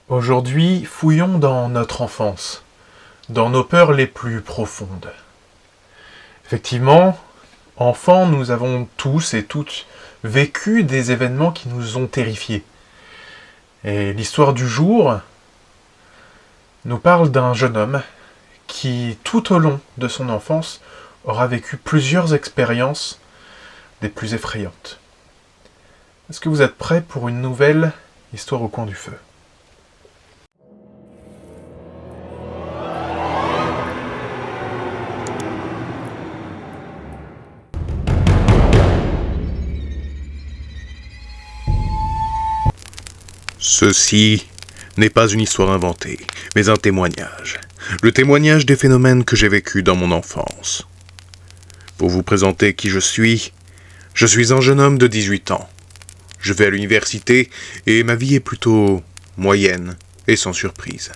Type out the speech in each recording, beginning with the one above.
Aujourd'hui, fouillons dans notre enfance, dans nos peurs les plus profondes. Effectivement, enfants, nous avons tous et toutes vécu des événements qui nous ont terrifiés. Et l'histoire du jour nous parle d'un jeune homme qui, tout au long de son enfance, aura vécu plusieurs expériences des plus effrayantes. Est-ce que vous êtes prêts pour une nouvelle histoire au coin du feu ? Ceci n'est pas une histoire inventée, mais un témoignage. Le témoignage des phénomènes que j'ai vécus dans mon enfance. Pour vous présenter qui je suis un jeune homme de 18 ans. Je vais à l'université et ma vie est plutôt moyenne et sans surprise.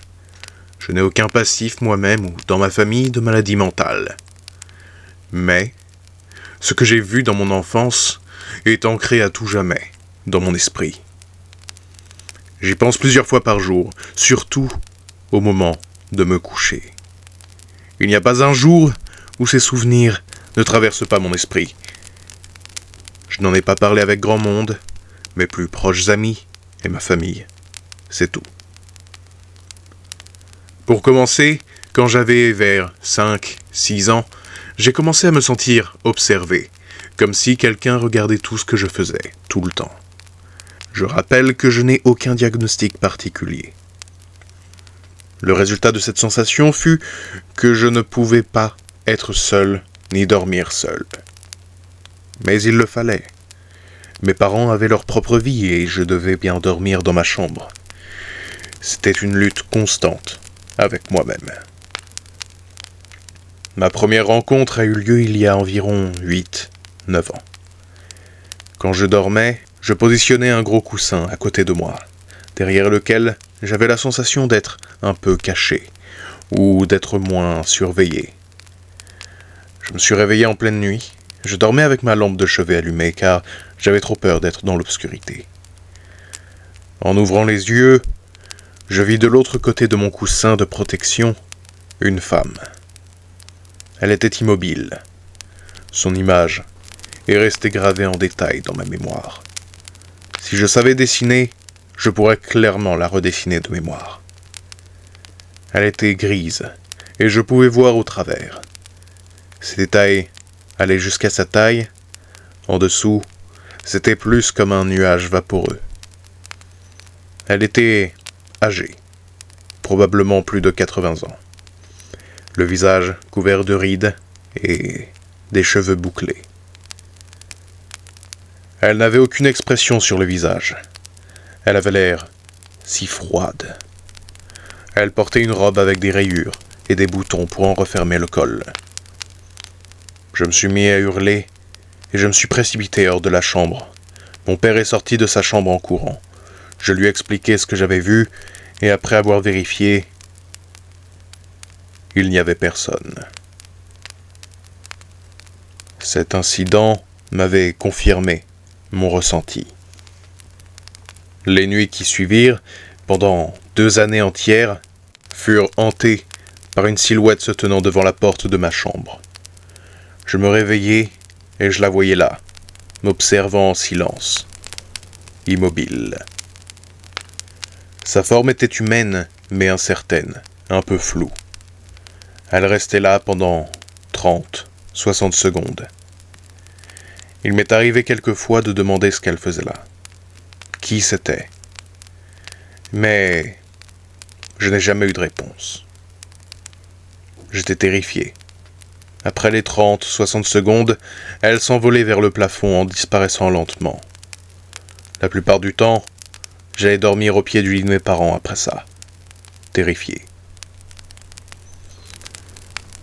Je n'ai aucun passif moi-même ou dans ma famille de maladie mentale. Mais ce que j'ai vu dans mon enfance est ancré à tout jamais dans mon esprit. J'y pense plusieurs fois par jour, surtout au moment de me coucher. Il n'y a pas un jour où ces souvenirs ne traversent pas mon esprit. Je n'en ai pas parlé avec grand monde, mes plus proches amis et ma famille. C'est tout. Pour commencer, quand j'avais vers 5-6 ans, j'ai commencé à me sentir observé, comme si quelqu'un regardait tout ce que je faisais, tout le temps. Je rappelle que je n'ai aucun diagnostic particulier. Le résultat de cette sensation fut que je ne pouvais pas être seul ni dormir seul. Mais il le fallait. Mes parents avaient leur propre vie et je devais bien dormir dans ma chambre. C'était une lutte constante avec moi-même. Ma première rencontre a eu lieu il y a environ 8-9 ans. Quand je dormais, je positionnais un gros coussin à côté de moi, derrière lequel j'avais la sensation d'être un peu caché, ou d'être moins surveillé. Je me suis réveillé en pleine nuit. Je dormais avec ma lampe de chevet allumée car j'avais trop peur d'être dans l'obscurité. En ouvrant les yeux, je vis de l'autre côté de mon coussin de protection une femme. Elle était immobile. Son image est restée gravée en détail dans ma mémoire. Si je savais dessiner, je pourrais clairement la redessiner de mémoire. Elle était grise, et je pouvais voir au travers. Ses détails allaient jusqu'à sa taille. En dessous, c'était plus comme un nuage vaporeux. Elle était âgée, probablement plus de 80 ans. Le visage couvert de rides et des cheveux bouclés. Elle n'avait aucune expression sur le visage. Elle avait l'air si froide. Elle portait une robe avec des rayures et des boutons pour en refermer le col. Je me suis mis à hurler et je me suis précipité hors de la chambre. Mon père est sorti de sa chambre en courant. Je lui ai expliqué ce que j'avais vu et après avoir vérifié, il n'y avait personne. Cet incident m'avait confirmé mon ressenti. Les nuits qui suivirent, pendant 2 années entières, furent hantées par une silhouette se tenant devant la porte de ma chambre. Je me réveillai et je la voyais là, m'observant en silence, immobile. Sa forme était humaine, mais incertaine, un peu floue. Elle restait là pendant 30-60 secondes. Il m'est arrivé quelquefois de demander ce qu'elle faisait là. Qui c'était ? Mais je n'ai jamais eu de réponse. J'étais terrifié. Après les 30-60 secondes, elle s'envolait vers le plafond en disparaissant lentement. La plupart du temps, j'allais dormir au pied du lit de mes parents après ça, terrifié.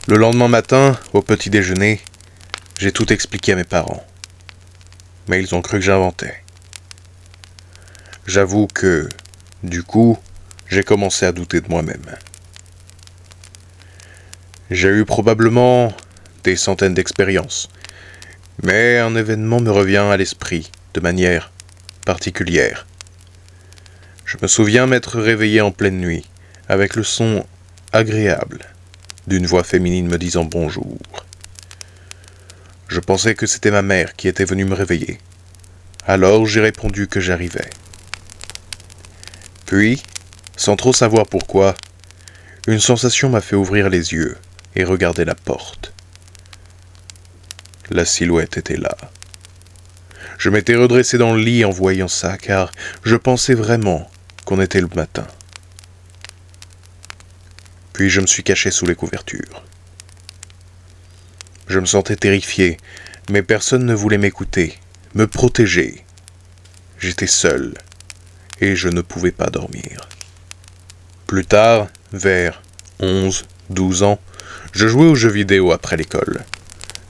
Le lendemain matin, au petit déjeuner, j'ai tout expliqué à mes parents. Mais ils ont cru que j'inventais. J'avoue que, du coup, j'ai commencé à douter de moi-même. J'ai eu probablement des centaines d'expériences, mais un événement me revient à l'esprit de manière particulière. Je me souviens m'être réveillé en pleine nuit, avec le son agréable d'une voix féminine me disant bonjour. Je pensais que c'était ma mère qui était venue me réveiller. Alors j'ai répondu que j'arrivais. Puis, sans trop savoir pourquoi, une sensation m'a fait ouvrir les yeux et regarder la porte. La silhouette était là. Je m'étais redressé dans le lit en voyant ça, car je pensais vraiment qu'on était le matin. Puis je me suis caché sous les couvertures. Je me sentais terrifié, mais personne ne voulait m'écouter, me protéger. J'étais seul, et je ne pouvais pas dormir. Plus tard, vers 11, 12 ans, je jouais aux jeux vidéo après l'école.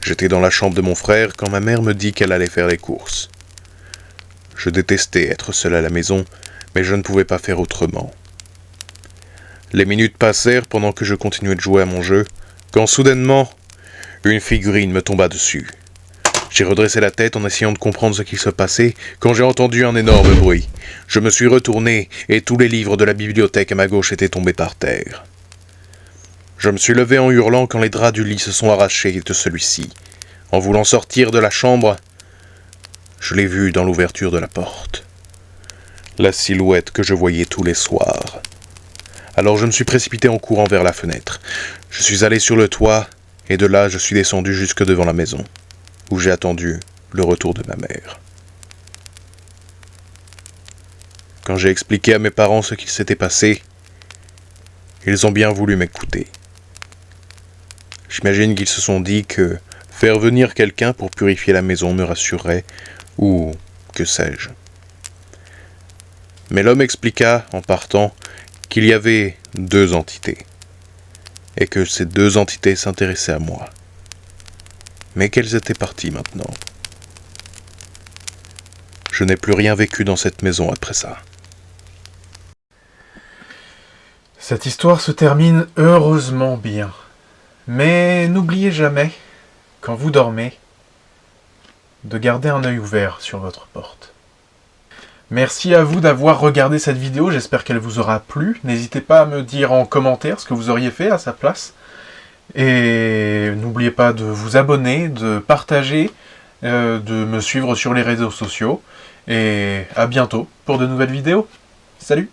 J'étais dans la chambre de mon frère quand ma mère me dit qu'elle allait faire les courses. Je détestais être seul à la maison, mais je ne pouvais pas faire autrement. Les minutes passèrent pendant que je continuais de jouer à mon jeu, quand soudainement, une figurine me tomba dessus. J'ai redressé la tête en essayant de comprendre ce qui se passait quand j'ai entendu un énorme bruit. Je me suis retourné et tous les livres de la bibliothèque à ma gauche étaient tombés par terre. Je me suis levé en hurlant quand les draps du lit se sont arrachés de celui-ci. En voulant sortir de la chambre, je l'ai vu dans l'ouverture de la porte. La silhouette que je voyais tous les soirs. Alors je me suis précipité en courant vers la fenêtre. Je suis allé sur le toit et de là je suis descendu jusque devant la maison, où j'ai attendu le retour de ma mère. Quand j'ai expliqué à mes parents ce qui s'était passé, ils ont bien voulu m'écouter. J'imagine qu'ils se sont dit que faire venir quelqu'un pour purifier la maison me rassurerait, ou que sais-je. Mais l'homme expliqua, en partant, qu'il y avait 2 entités, et que ces 2 entités s'intéressaient à moi. Mais qu'elles étaient parties maintenant. Je n'ai plus rien vécu dans cette maison après ça. Cette histoire se termine heureusement bien. Mais n'oubliez jamais, quand vous dormez, de garder un œil ouvert sur votre porte. Merci à vous d'avoir regardé cette vidéo, j'espère qu'elle vous aura plu. N'hésitez pas à me dire en commentaire ce que vous auriez fait à sa place. Et n'oubliez pas de vous abonner, de partager, de me suivre sur les réseaux sociaux. Et à bientôt pour de nouvelles vidéos. Salut!